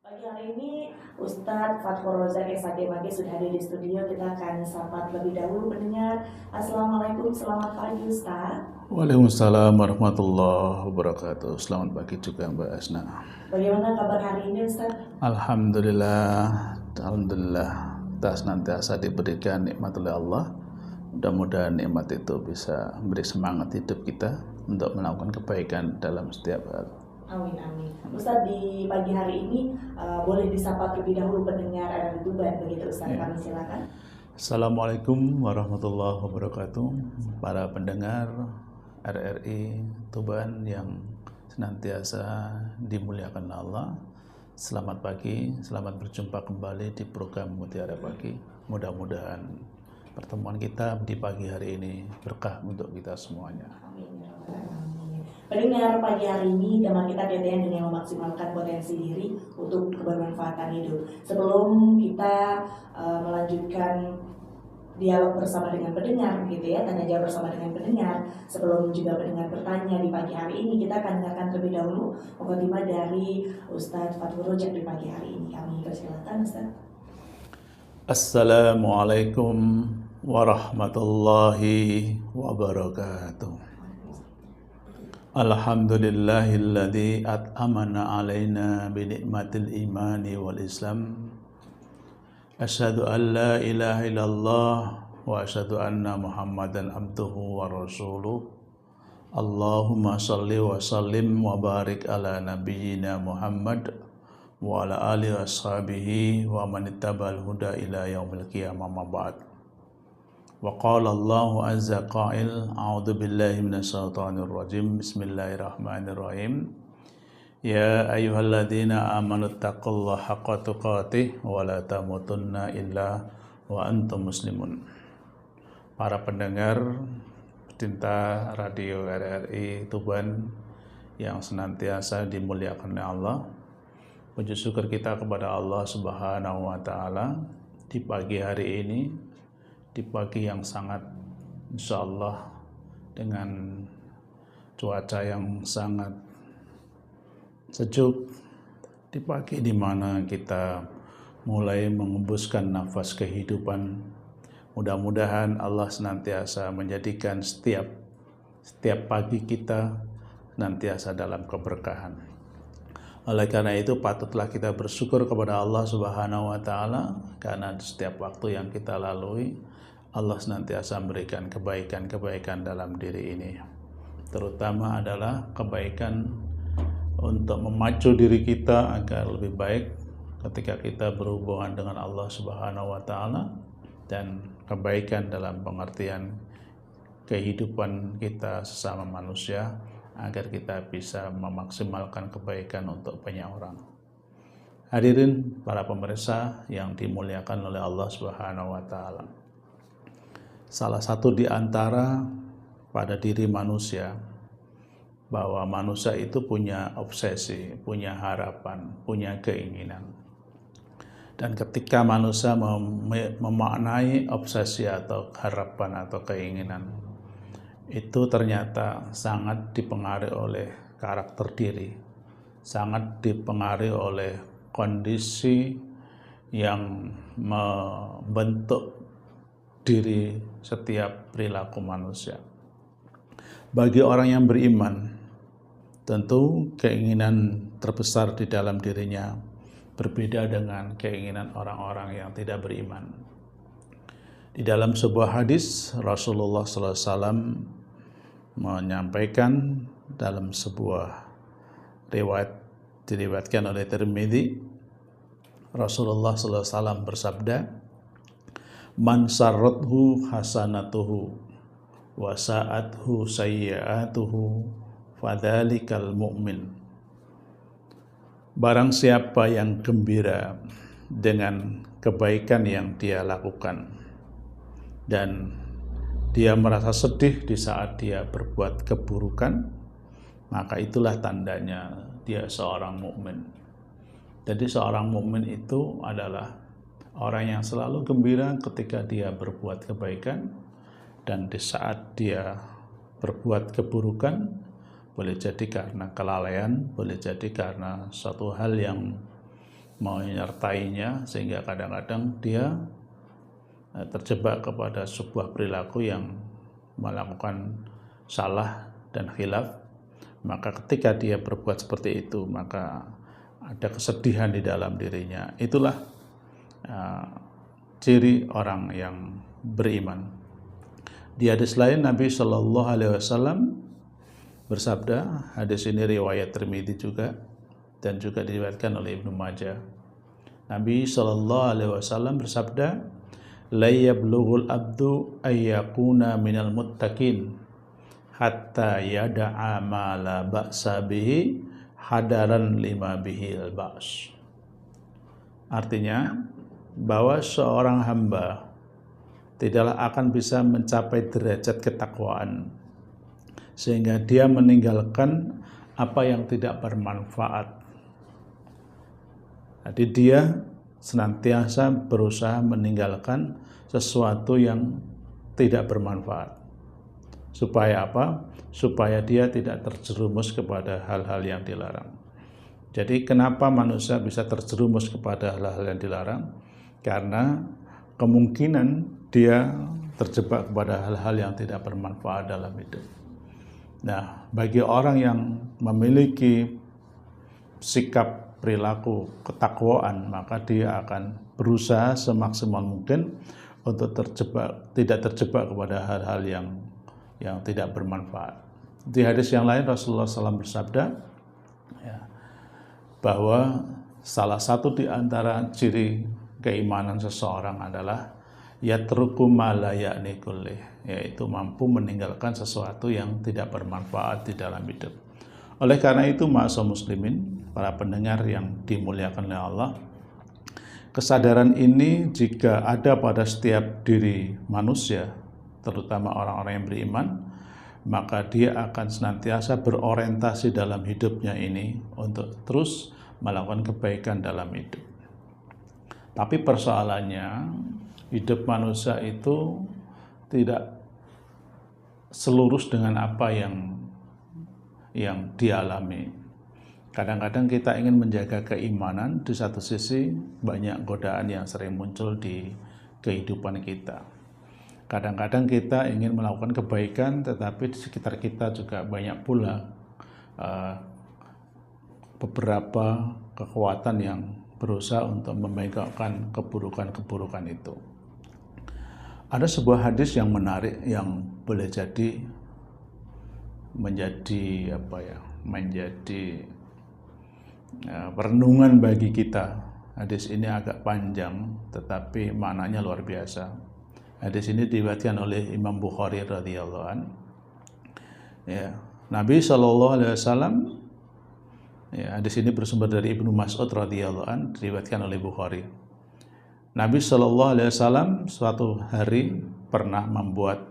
Pagi hari ini Ustadz Fathur Rozak SHG sudah hadir di studio. Kita akan sapa terlebih dahulu pendengar. Assalamualaikum, selamat pagi Ustadz. Waalaikumsalam warahmatullahi wabarakatuh. Selamat pagi juga Mbak Asna. Bagaimana kabar hari ini Ustadz? Alhamdulillah tak senantiasa diberikan nikmat oleh Allah. Mudah-mudahan nikmat itu bisa memberi semangat hidup kita untuk melakukan kebaikan dalam setiap hal. Amin, amin. Ustadz, di pagi hari ini boleh disapa terlebih dahulu pendengar RRI Tuban, begitu Ustadz, kami silakan. Assalamualaikum warahmatullahi wabarakatuh. Para pendengar RRI Tuban yang senantiasa dimuliakan Allah, selamat pagi, selamat berjumpa kembali di program Mutiara Pagi. Mudah-mudahan pertemuan kita di pagi hari ini berkah untuk kita semuanya. Amin. Pendengar, pagi hari ini tema kita kaitannya dengan memaksimalkan potensi diri untuk kebermanfaatan hidup. Sebelum kita melanjutkan dialog bersama dengan pendengar, gitu ya, tanya jawab bersama dengan pendengar. Sebelum juga pendengar bertanya di pagi hari ini, kita akan dengarkan terlebih dahulu mukadimah dari Ustadz Fathur Rozak di pagi hari ini. Kami persilakan Ustadz. Assalamualaikum warahmatullahi wabarakatuh. Alhamdulillahilladzi at'amana alaina bi ni'matil imani wal islam. Asyhadu an la ilaha illallah wa asyhadu anna Muhammadan abduhu wa rasuluh. Allahumma shalli wa sallim wa barik ala nabiyyina Muhammad wa ala alihi wa ashabihi wa man ittaba'al huda ila yaumil qiyamah ma ba'd. Wa qala Allahu azza qa'il a'udzu billahi minasyaitonir rajim. Bismillahirrahmanirrahim. Ya ayyuhalladzina amanu taqullaha haqqa tuqatih wa la tamutunna illa wa antum muslimun. Para pendengar pecinta radio RRI Tuban yang senantiasa dimuliakan oleh Allah, puji syukur kita kepada Allah Subhanahu wa taala di pagi hari ini, di pagi yang sangat insyaallah dengan cuaca yang sangat sejuk, di pagi di mana kita mulai mengembuskan nafas kehidupan. Mudah-mudahan Allah senantiasa menjadikan setiap pagi kita senantiasa dalam keberkahan. Oleh karena itu patutlah kita bersyukur kepada Allah Subhanahu wa taala karena setiap waktu yang kita lalui Allah senantiasa memberikan kebaikan-kebaikan dalam diri ini. Terutama adalah kebaikan untuk memacu diri kita agar lebih baik ketika kita berhubungan dengan Allah Subhanahu wa taala, dan kebaikan dalam pengertian kehidupan kita sesama manusia agar kita bisa memaksimalkan kebaikan untuk banyak orang. Hadirin para pemirsa yang dimuliakan oleh Allah Subhanahu wa taala. Salah satu di antara pada diri manusia bahwa manusia itu punya obsesi, punya harapan, punya keinginan. Dan ketika manusia memaknai obsesi atau harapan atau keinginan, itu ternyata sangat dipengaruhi oleh karakter diri, sangat dipengaruhi oleh kondisi yang membentuk diri setiap perilaku manusia. Bagi orang yang beriman, tentu keinginan terbesar di dalam dirinya berbeda dengan keinginan orang-orang yang tidak beriman. Di dalam sebuah hadis, Rasulullah SAW menyampaikan dalam sebuah riwayat diriwayatkan oleh Tirmidzi, Rasulullah SAW bersabda, "Man sarrathu hasanatuhu wa sa'athu sayyi'atuhu fadzalikal mu'min." Barang siapa yang gembira dengan kebaikan yang dia lakukan dan dia merasa sedih di saat dia berbuat keburukan, maka itulah tandanya dia seorang mukmin. Jadi seorang mukmin itu adalah orang yang selalu gembira ketika dia berbuat kebaikan, dan di saat dia berbuat keburukan, boleh jadi karena kelalaian, boleh jadi karena suatu hal yang menyertainya, sehingga kadang-kadang dia terjebak kepada sebuah perilaku yang melakukan salah dan khilaf. Maka ketika dia berbuat seperti itu, maka ada kesedihan di dalam dirinya. Itulah ciri orang yang beriman. Di hadis lain Nabi Shallallahu Alaihi Wasallam bersabda, hadis ini riwayat Tirmidzi juga dan juga diriwayatkan oleh Ibnu Majah. Nabi Shallallahu Alaihi Wasallam bersabda, la yablughul abdu ayyakuna minal muttaqin hatta yada'a ma la ba'sa bihi hadaran lima bihil ba's. Artinya bahwa seorang hamba tidaklah akan bisa mencapai derajat ketakwaan sehingga dia meninggalkan apa yang tidak bermanfaat. Jadi dia senantiasa berusaha meninggalkan sesuatu yang tidak bermanfaat. Supaya apa? Supaya dia tidak terjerumus kepada hal-hal yang dilarang. Jadi kenapa manusia bisa terjerumus kepada hal-hal yang dilarang? Karena kemungkinan dia terjebak kepada hal-hal yang tidak bermanfaat dalam hidup. Nah, bagi orang yang memiliki sikap perilaku ketakwaan, maka dia akan berusaha semaksimal mungkin untuk tidak terjebak kepada hal-hal yang tidak bermanfaat. Di hadis yang lain Rasulullah SAW bersabda bahwa salah satu di antara ciri keimanan seseorang adalah yatruku ma la ya'ni kullih, yaitu mampu meninggalkan sesuatu yang tidak bermanfaat di dalam hidup. Oleh karena itu, ma'asyiral muslimin, para pendengar yang dimuliakan oleh Allah, kesadaran ini jika ada pada setiap diri manusia, terutama orang-orang yang beriman, maka dia akan senantiasa berorientasi dalam hidupnya ini untuk terus melakukan kebaikan dalam hidup. Tapi persoalannya, hidup manusia itu tidak selurus dengan apa yang dialami. Kadang-kadang kita ingin menjaga keimanan, di satu sisi banyak godaan yang sering muncul di kehidupan kita. Kadang-kadang kita ingin melakukan kebaikan, tetapi di sekitar kita juga banyak pula beberapa kekuatan yang berusaha untuk membengkokkan keburukan-keburukan itu. Ada sebuah hadis yang menarik yang boleh jadi menjadi renungan bagi kita. Hadis ini agak panjang tetapi maknanya luar biasa. Hadis ini diriwayatkan oleh Imam Bukhari radhiyallahu an. Nabi SAW, hadis ini bersumber dari Ibnu Mas'ud radhiyallahu an, diriwayatkan oleh Bukhari. Nabi SAW suatu hari pernah membuat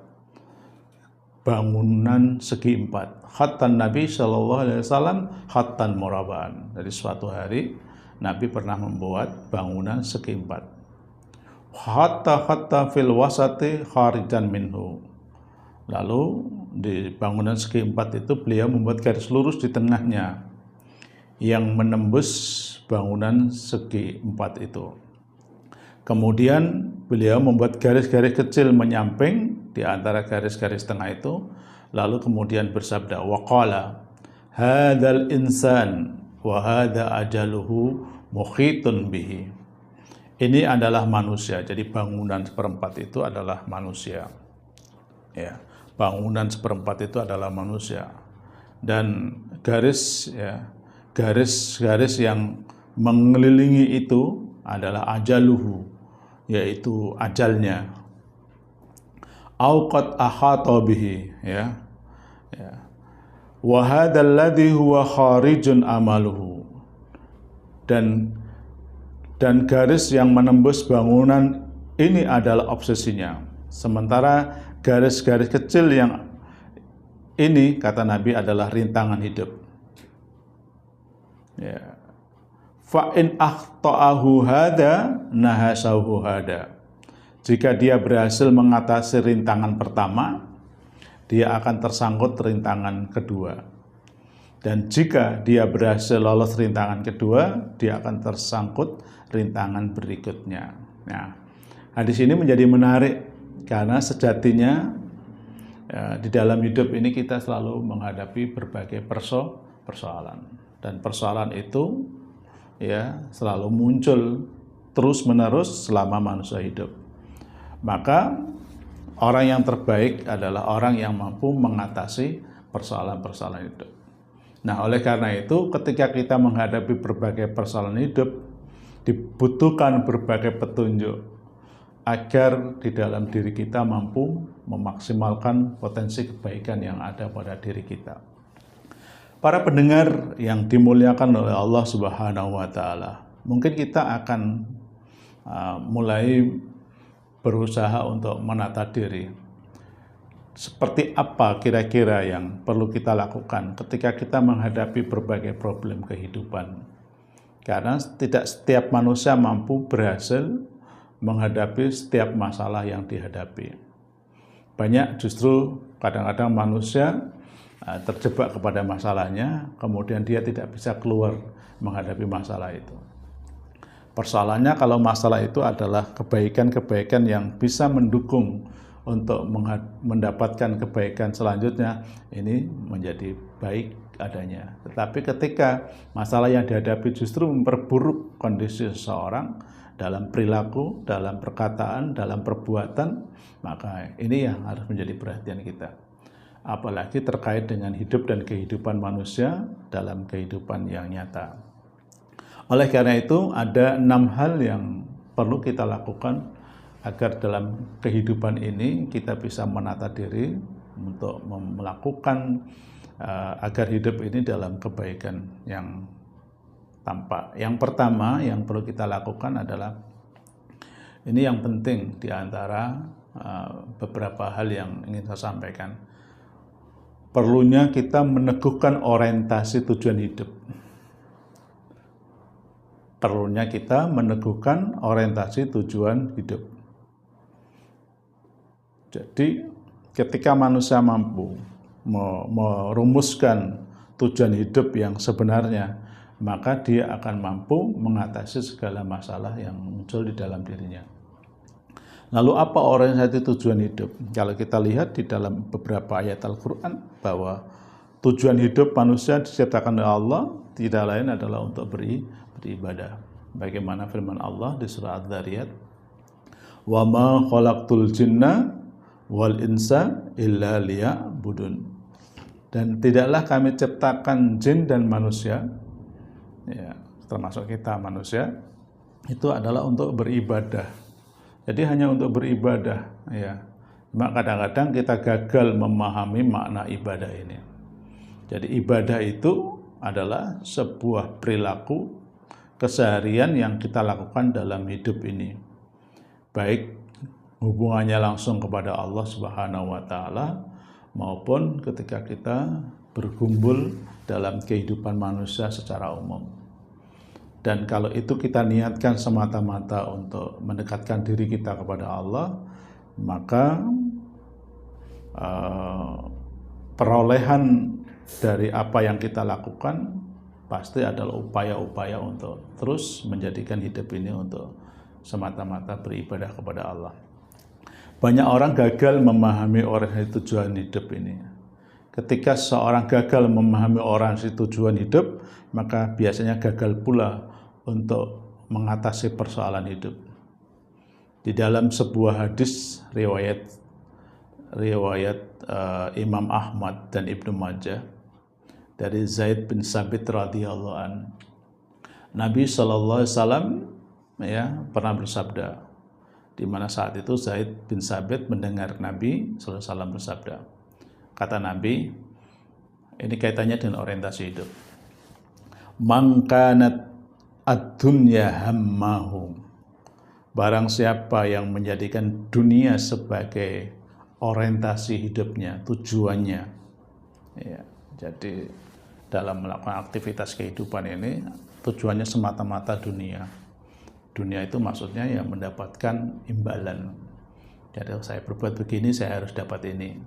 bangunan segi empat. Khattan Nabi SAW khattan murabba'an. Dari suatu hari Nabi pernah membuat bangunan segi empat. Hatta fil wasati kharijan minhu. Lalu di bangunan segi empat itu beliau membuat garis lurus di tengahnya yang menembus bangunan segi empat itu. Kemudian beliau membuat garis-garis kecil menyamping di antara garis-garis tengah itu, lalu kemudian bersabda, waqala hadzal insan wa hadza ajaluhu mukhitun bihi. Ini adalah manusia. Jadi bangunan seperempat itu adalah manusia. Bangunan seperempat itu adalah manusia. Dan garis yang mengelilingi itu adalah ajaluhu, yaitu ajalnya. Au qad ahata bihi, wa hadzal ladzi huwa kharijun amaluhu. Dan garis yang menembus bangunan ini adalah obsesinya. Sementara garis-garis kecil yang ini, kata Nabi, adalah rintangan hidup. Fa in akhta'ahu hada nahasahu hada. Jika dia berhasil mengatasi rintangan pertama, dia akan tersangkut rintangan kedua. Dan jika dia berhasil lolos rintangan kedua, dia akan tersangkut rintangan berikutnya. Nah, hadis ini menjadi menarik karena sejatinya di dalam hidup ini kita selalu menghadapi berbagai persoalan. Dan persoalan itu ya selalu muncul terus-menerus selama manusia hidup. Maka orang yang terbaik adalah orang yang mampu mengatasi persoalan-persoalan hidup. Nah, oleh karena itu ketika kita menghadapi berbagai persoalan hidup, dibutuhkan berbagai petunjuk agar di dalam diri kita mampu memaksimalkan potensi kebaikan yang ada pada diri kita. Para pendengar yang dimuliakan oleh Allah Subhanahu wa Ta'ala, mungkin kita akan mulai berusaha untuk menata diri. Seperti apa kira-kira yang perlu kita lakukan ketika kita menghadapi berbagai problem kehidupan? Karena tidak setiap manusia mampu berhasil menghadapi setiap masalah yang dihadapi. Banyak justru kadang-kadang manusia terjebak kepada masalahnya, kemudian dia tidak bisa keluar menghadapi masalah itu. Persoalannya kalau masalah itu adalah kebaikan-kebaikan yang bisa mendukung untuk mendapatkan kebaikan selanjutnya, ini menjadi baik adanya. Tetapi ketika masalah yang dihadapi justru memperburuk kondisi seseorang dalam perilaku, dalam perkataan, dalam perbuatan, maka ini yang harus menjadi perhatian kita. Apalagi terkait dengan hidup dan kehidupan manusia dalam kehidupan yang nyata. Oleh karena itu ada 6 hal yang perlu kita lakukan agar dalam kehidupan ini kita bisa menata diri untuk melakukan agar hidup ini dalam kebaikan yang tampak. Yang pertama yang perlu kita lakukan adalah, ini yang penting di antara beberapa hal yang ingin saya sampaikan. Perlunya kita meneguhkan orientasi tujuan hidup. Perlunya kita meneguhkan orientasi tujuan hidup. Jadi ketika manusia mampu merumuskan tujuan hidup yang sebenarnya, maka dia akan mampu mengatasi segala masalah yang muncul di dalam dirinya. Lalu apa orientasi tujuan hidup? Kalau kita lihat di dalam beberapa ayat Al-Quran bahwa tujuan hidup manusia diciptakan oleh Allah tidak lain adalah untuk beribadah. Bagaimana firman Allah di surah Adz-Dzariyat, "Wa ma khalaqtul jinna wal insa illa liya'budun." Dan tidaklah kami ciptakan jin dan manusia, ya, termasuk kita manusia, itu adalah untuk beribadah. Jadi hanya untuk beribadah, ya. Cuma kadang-kadang kita gagal memahami makna ibadah ini. Jadi ibadah itu adalah sebuah perilaku keseharian yang kita lakukan dalam hidup ini. Baik hubungannya langsung kepada Allah Subhanahu wa Ta'ala maupun ketika kita berkumpul dalam kehidupan manusia secara umum. Dan kalau itu kita niatkan semata-mata untuk mendekatkan diri kita kepada Allah, maka perolehan dari apa yang kita lakukan pasti adalah upaya-upaya untuk terus menjadikan hidup ini untuk semata-mata beribadah kepada Allah. Banyak orang gagal memahami orientasi tujuan hidup ini. Ketika seorang gagal memahami orientasi tujuan hidup, maka biasanya gagal pula untuk mengatasi persoalan hidup. Di dalam sebuah hadis riwayat Imam Ahmad dan Ibnu Majah dari Zaid bin Sabit radhiyallahu an, Nabi sallallahu alaihi wasallam pernah bersabda, di mana saat itu Zaid bin Sabit mendengar Nabi sallallahu alaihi wasallam bersabda. Kata Nabi, ini kaitannya dengan orientasi hidup. Man kanat ad-dunya hammahu. Barang siapa yang menjadikan dunia sebagai orientasi hidupnya, tujuannya. Ya, jadi dalam melakukan aktivitas kehidupan ini tujuannya semata-mata dunia. Dunia itu maksudnya ya mendapatkan imbalan. Jadi saya berbuat begini, saya harus dapat ini.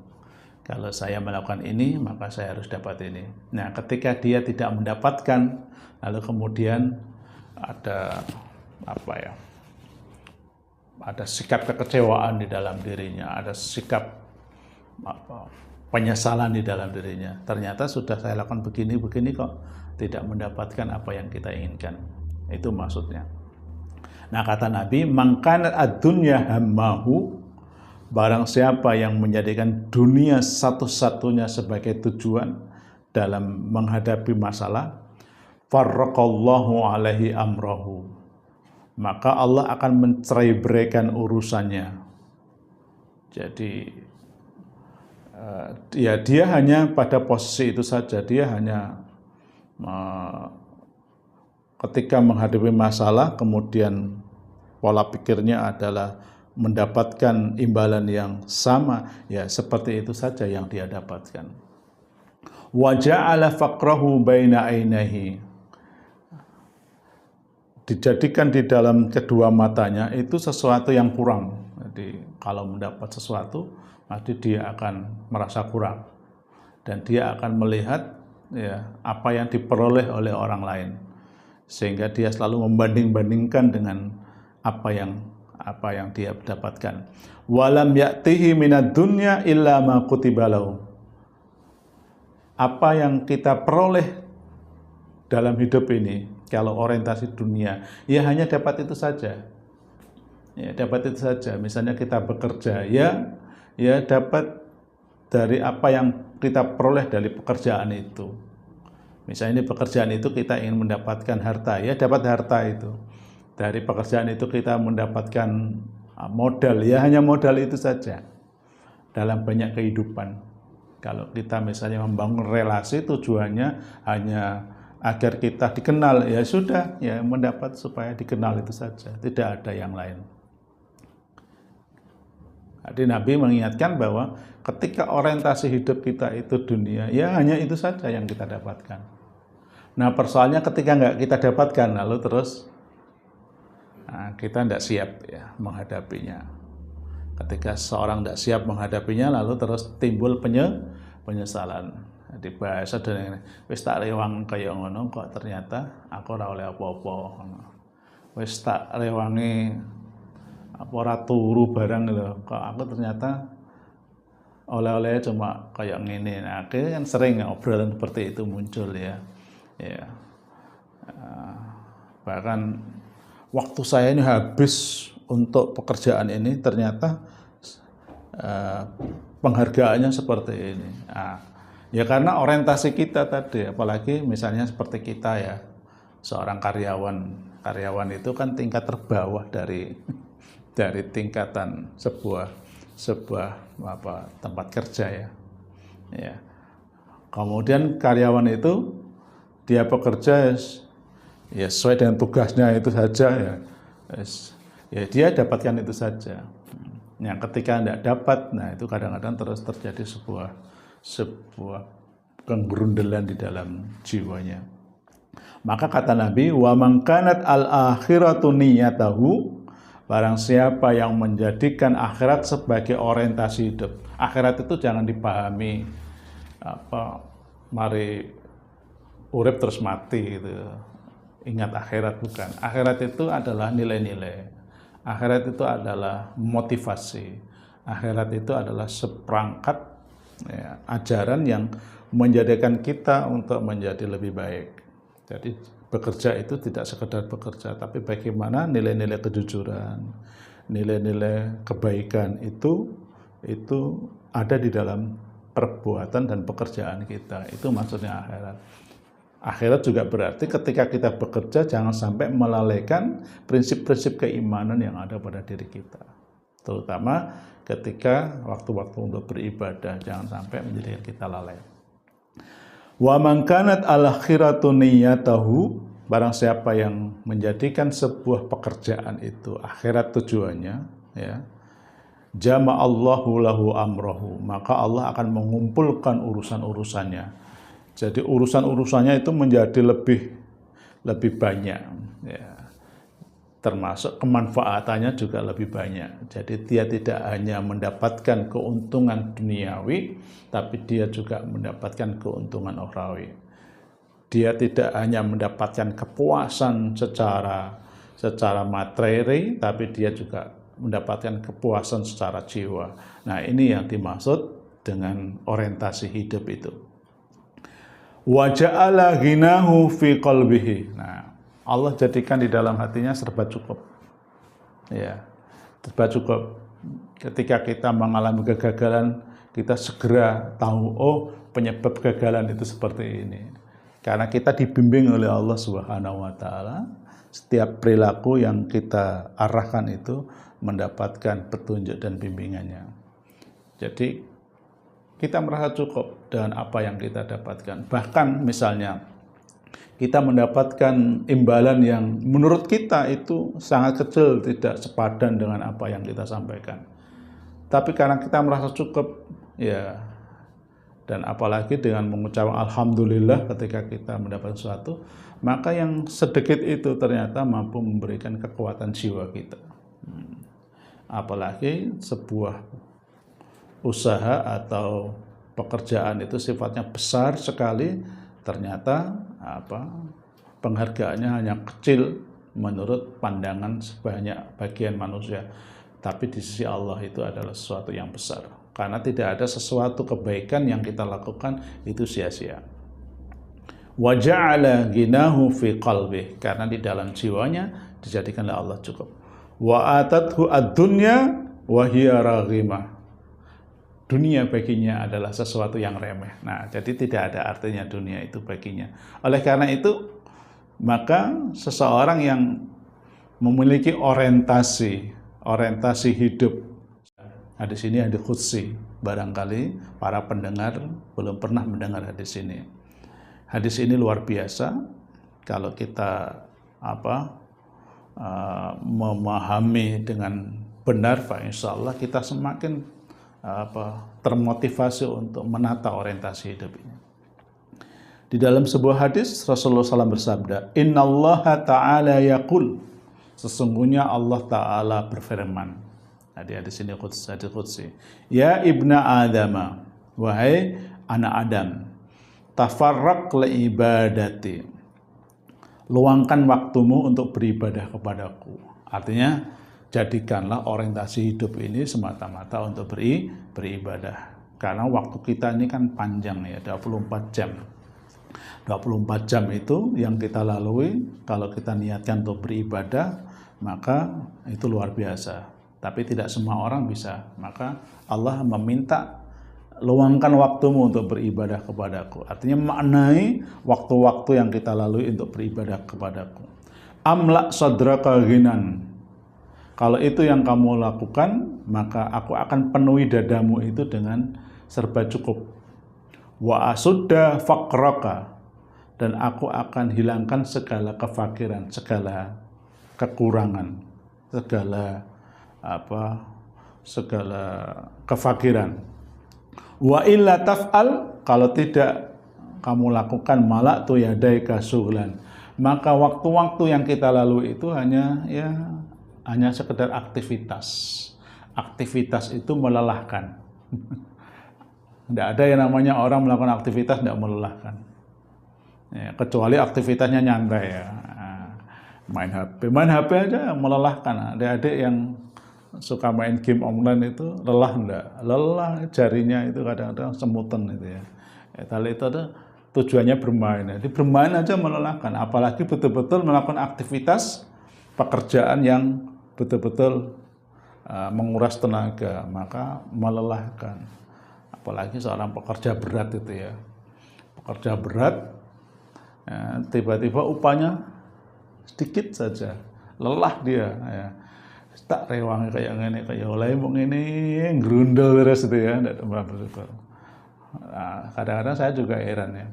Kalau saya melakukan ini, maka saya harus dapat ini. Nah, ketika dia tidak mendapatkan, lalu kemudian ada apa ya? Ada sikap kekecewaan di dalam dirinya, ada sikap penyesalan di dalam dirinya. Ternyata sudah saya lakukan begini-begini kok tidak mendapatkan apa yang kita inginkan. Itu maksudnya. Nah, kata Nabi, "Mangkanat ad-dunya hammahu", barang siapa yang menjadikan dunia satu-satunya sebagai tujuan dalam menghadapi masalah, farraqallahu alaihi amrahu, maka Allah akan mencerai-beraikan urusannya. Jadi ya dia hanya pada posisi itu saja, dia hanya ketika menghadapi masalah kemudian pola pikirnya adalah mendapatkan imbalan yang sama, ya seperti itu saja yang dia dapatkan. Wa ja'ala faqrahu baina ainihi, dijadikan di dalam kedua matanya itu sesuatu yang kurang. Jadi kalau mendapat sesuatu, nanti dia akan merasa kurang dan dia akan melihat ya apa yang diperoleh oleh orang lain, sehingga dia selalu membanding-bandingkan dengan apa yang dia dapatkan. Walam ya'tihi minad dunya illa ma kutiba lahu. Apa yang kita peroleh dalam hidup ini, kalau orientasi dunia, ya hanya dapat itu saja. Ya, dapat itu saja. Misalnya kita bekerja, ya dapat dari apa yang kita peroleh dari pekerjaan itu. Misalnya di pekerjaan itu kita ingin mendapatkan harta, ya dapat harta itu. Dari pekerjaan itu kita mendapatkan modal, ya hanya modal itu saja. Dalam banyak kehidupan, kalau kita misalnya membangun relasi, tujuannya hanya agar kita dikenal, ya sudah, ya mendapat supaya dikenal itu saja, tidak ada yang lain. Jadi Nabi mengingatkan bahwa ketika orientasi hidup kita itu dunia, ya hanya itu saja yang kita dapatkan. Nah, persoalannya ketika nggak kita dapatkan, lalu terus kita tidak siap ya menghadapinya. Ketika seorang tidak siap menghadapinya, lalu terus timbul penyesalan. Di bahasa dan wis tak rewang kaya ngono kok ternyata aku ora oleh apa-apa. Wis tak rewangi apa ora turu barang lho, kok aku ternyata oleh-oleh cuma kayak ngene. Nah, akhirnya kan sering obrolan seperti itu muncul ya. Ya. Bahkan waktu saya ini habis untuk pekerjaan ini, ternyata penghargaannya seperti ini. Ya karena orientasi kita tadi, apalagi misalnya seperti kita ya, seorang karyawan itu kan tingkat terbawah dari tingkatan sebuah tempat kerja ya. Ya. Kemudian karyawan itu dia bekerja ya sesuai dengan tugasnya itu saja ya. Ya dia dapatkan itu saja. Yang ketika tidak dapat, nah itu kadang-kadang terus terjadi sebuah kegerundelan di dalam jiwanya. Maka kata Nabi, wa man kanat al-akhiratu niyatahu, barang siapa yang menjadikan akhirat sebagai orientasi hidup. Akhirat itu jangan dipahami mari urip terus mati gitu. Ingat akhirat, bukan. Akhirat itu adalah nilai-nilai. Akhirat itu adalah motivasi. Akhirat itu adalah seperangkat ya, ajaran yang menjadikan kita untuk menjadi lebih baik. Jadi bekerja itu tidak sekedar bekerja, tapi bagaimana nilai-nilai kejujuran, nilai-nilai kebaikan itu ada di dalam perbuatan dan pekerjaan kita. Itu maksudnya akhirat. Akhirat juga berarti ketika kita bekerja jangan sampai melalaikan prinsip-prinsip keimanan yang ada pada diri kita. Terutama ketika waktu-waktu untuk beribadah, jangan sampai menjadikan kita lalai. Wa man kanat al-akhiratu niyatahu, barang siapa yang menjadikan sebuah pekerjaan itu akhirat tujuannya, ya, jama'allahu lahu amrahu, maka Allah akan mengumpulkan urusan-urusannya. Jadi urusan-urusannya itu menjadi lebih banyak, ya. termasuk kemanfaatannya juga lebih banyak. Jadi dia tidak hanya mendapatkan keuntungan duniawi, tapi dia juga mendapatkan keuntungan ukhrawi. Dia tidak hanya mendapatkan kepuasan secara materi, tapi dia juga mendapatkan kepuasan secara jiwa. Nah, ini yang dimaksud dengan orientasi hidup itu. Wa ja'ala ghinahu fi qalbihi. Nah, Allah jadikan di dalam hatinya serba cukup. Ya, serba cukup. Ketika kita mengalami kegagalan, kita segera tahu, oh, penyebab kegagalan itu seperti ini. Karena kita dibimbing oleh Allah Subhanahu wa taala, setiap perilaku yang kita arahkan itu mendapatkan petunjuk dan bimbingannya. Jadi kita merasa cukup dengan apa yang kita dapatkan. Bahkan misalnya kita mendapatkan imbalan yang menurut kita itu sangat kecil, tidak sepadan dengan apa yang kita sampaikan. Tapi karena kita merasa cukup, ya, dan apalagi dengan mengucapkan alhamdulillah ketika kita mendapat sesuatu, maka yang sedikit itu ternyata mampu memberikan kekuatan jiwa kita. Apalagi sebuah usaha atau pekerjaan itu sifatnya besar sekali, ternyata penghargaannya hanya kecil menurut pandangan sebanyak bagian manusia, tapi di sisi Allah itu adalah sesuatu yang besar, karena tidak ada sesuatu kebaikan yang kita lakukan itu sia-sia. Wa ja'ala ghinahu fi qalbih, karena di dalam jiwanya dijadikanlah Allah cukup. Wa atathu ad-dunya wa hiya raghimah. Dunia baginya adalah sesuatu yang remeh. Nah, jadi tidak ada artinya dunia itu baginya. Oleh karena itu, maka seseorang yang memiliki orientasi hidup. Hadis ini hadis qudsi. Barangkali para pendengar belum pernah mendengar hadis ini. Hadis ini luar biasa. Kalau kita memahami dengan benar, Pak, insya Allah kita semakin termotivasi untuk menata orientasi hidup ini. Di dalam sebuah hadis Rasulullah SAW bersabda, Innallaha ta'ala yaqul, sesungguhnya Allah Ta'ala berfirman. Di hadis ini hadis qudsi, ya ibna Adama, wahai anak Adam, tafarraq li ibadati, luangkan waktumu untuk beribadah kepadaku. Artinya, jadikanlah orientasi hidup ini semata-mata untuk beribadah. Karena waktu kita ini kan panjang ya, 24 jam. 24 jam itu yang kita lalui, kalau kita niatkan untuk beribadah, maka itu luar biasa. Tapi tidak semua orang bisa. Maka Allah meminta, luangkan waktumu untuk beribadah kepadaku. Artinya maknai waktu-waktu yang kita lalui untuk beribadah kepadaku. Amla sadraka ghinan. Kalau itu yang kamu lakukan, maka aku akan penuhi dadamu itu dengan serba cukup. Wa asudda faqraka, dan aku akan hilangkan segala kefakiran, segala kekurangan, segala kefakiran. Wa illa taf'al, kalau tidak kamu lakukan, malaktu yadaika syughlan, maka waktu-waktu yang kita lalui itu hanya sekedar aktivitas. Aktivitas itu melelahkan. Tidak ada yang namanya orang melakukan aktivitas tidak melelahkan. Ya, kecuali aktivitasnya nyantai ya. Main HP aja melelahkan. Adik-adik yang suka main game online itu lelah enggak? Lelah, jarinya itu kadang-kadang semutan itu ya. Tali itu ada tujuannya bermain. Jadi bermain aja melelahkan. Apalagi betul-betul melakukan aktivitas pekerjaan yang betul-betul menguras tenaga, maka melelahkan. Apalagi seorang pekerja berat itu ya. Pekerja berat, tiba-tiba upahnya sedikit saja, lelah dia. Ya. Tak rewangi kayak gini, kayak oleh mau ini gerundel terus itu ya, tidak bersyukur. Kadang-kadang saya juga heran ya.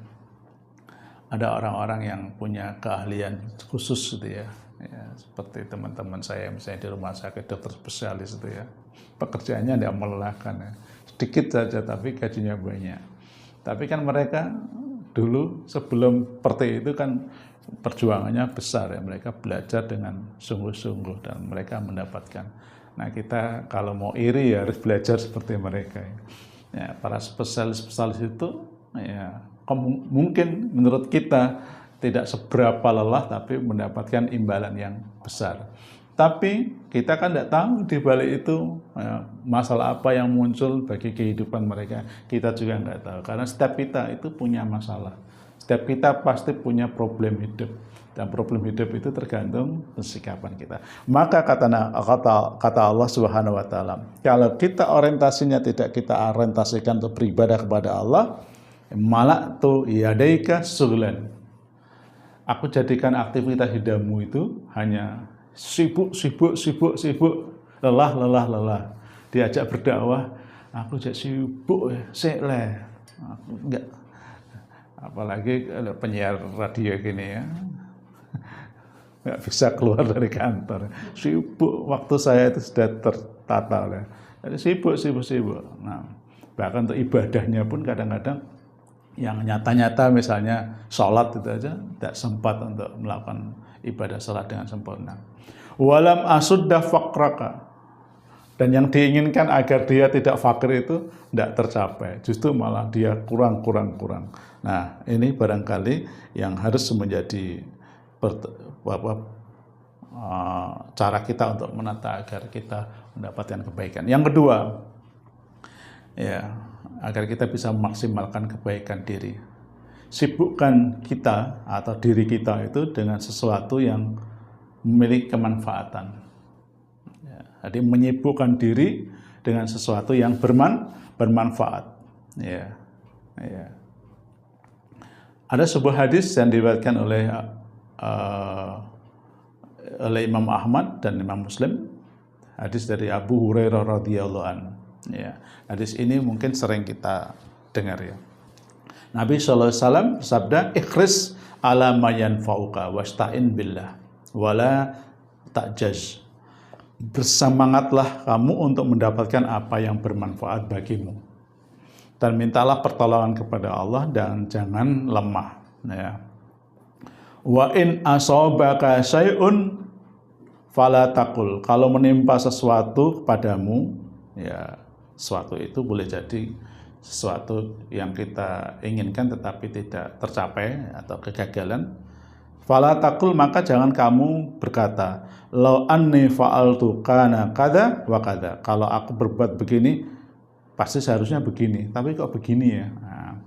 Ada orang-orang yang punya keahlian khusus gitu ya. Ya, seperti teman-teman saya misalnya di rumah sakit dokter spesialis itu ya, pekerjaannya tidak melelahkan ya, sedikit saja tapi gajinya banyak. Tapi kan mereka dulu sebelum seperti itu kan perjuangannya besar ya, mereka belajar dengan sungguh-sungguh dan mereka mendapatkan. Nah kita kalau mau iri ya harus belajar seperti mereka. Ya, para spesialis itu ya mungkin menurut kita tidak seberapa lelah tapi mendapatkan imbalan yang besar. Tapi kita kan tidak tahu di balik itu masalah apa yang muncul bagi kehidupan mereka. Kita juga nggak tahu karena setiap kita itu punya masalah. Setiap kita pasti punya problem hidup. Dan problem hidup itu tergantung kesikapan kita. Maka kata Allah Subhanahu wa taala, kalau kita orientasinya tidak kita orientasikan untuk beribadah kepada Allah, malaktu yadaika sughlan. Aku jadikan aktivitas hidupmu itu hanya sibuk, lelah. Diajak berdakwah, aku jadi sibuk, seleh. Aku enggak. Apalagi kalau penyiar radio gini ya, nggak bisa keluar dari kantor. Sibuk, waktu saya itu sudah tertata oleh. Jadi sibuk. Nah, bahkan untuk ibadahnya pun kadang-kadang yang nyata-nyata misalnya sholat itu aja tidak sempat untuk melakukan ibadah sholat dengan sempurna. Walam asudda faqraka, dan yang diinginkan agar dia tidak fakir itu tidak tercapai, justru malah dia kurang. Nah ini barangkali yang harus menjadi cara kita untuk menata agar kita mendapatkan kebaikan. Yang kedua, ya, agar kita bisa memaksimalkan kebaikan diri. Sibukkan kita atau diri kita itu dengan sesuatu yang memiliki kemanfaatan. Ya, jadi menyibukkan diri dengan sesuatu yang bermanfaat. Ya. Ada sebuah hadis yang diriwayatkan oleh Imam Ahmad dan Imam Muslim, hadis dari Abu Hurairah radhiyallahu anhu. Ya, hadis ini mungkin sering kita dengar ya. Nabi SAW bersabda, ikhris ala ma yanfa'uka wasta'in billah wala ta'jaz. Bersemangatlah kamu untuk mendapatkan apa yang bermanfaat bagimu dan mintalah pertolongan kepada Allah dan jangan lemah. Ya. Wa in asobaka syai'un fala taqul. Kalau menimpa sesuatu kepadamu, ya sesuatu itu boleh jadi sesuatu yang kita inginkan tetapi tidak tercapai atau kegagalan. Fala taqul, maka jangan kamu berkata, law anni fa'altu kana kada wa kada. Kalau aku berbuat begini, pasti seharusnya begini, tapi kok begini ya. Nah,